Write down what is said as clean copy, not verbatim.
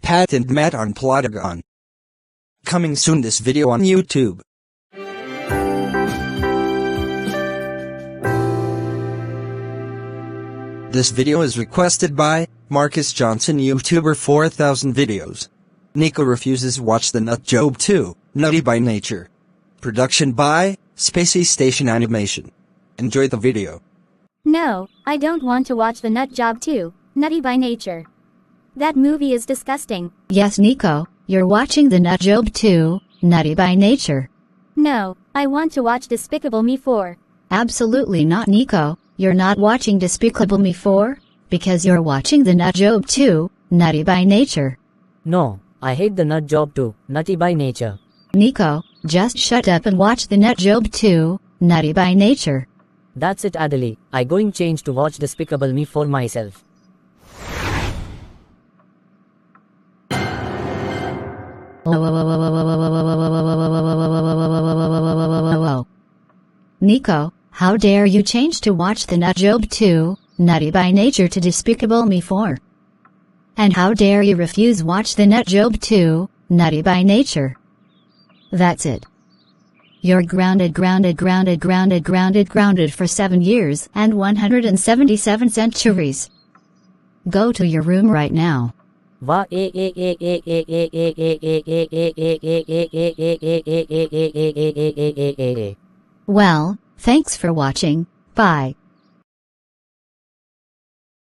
Pat and Matt on Plotagon. Coming soon this video on YouTube. This video is requested by Marcus Johnson YouTuber 4000 videos. Niko refuses watch the Nut Job 2, Nutty by Nature. Production by Spacestation Animation. Enjoy the video. No, I don't want to watch the Nut Job 2, Nutty by Nature. That movie is disgusting. Yes, Niko, you're watching the Nut Job 2, Nutty by Nature. No, I want to watch Despicable Me 4. Absolutely not, Niko. You're not watching Despicable Me 4, because you're watching the Nut Job 2, Nutty by Nature. No, I hate the Nut Job 2, Nutty by Nature. Niko, just shut up and watch the Nut Job 2, Nutty by Nature. That's it, Adley. I going change to watch Despicable Me for myself. Niko, how dare you change to watch the Nut Job 2, Nutty by Nature to Despicable Me 4? And how dare you refuse watch the Nut Job 2, Nutty by Nature? That's it. You're grounded for 7 years and 177 centuries. Go to your room right now. Well, thanks for watching. Bye.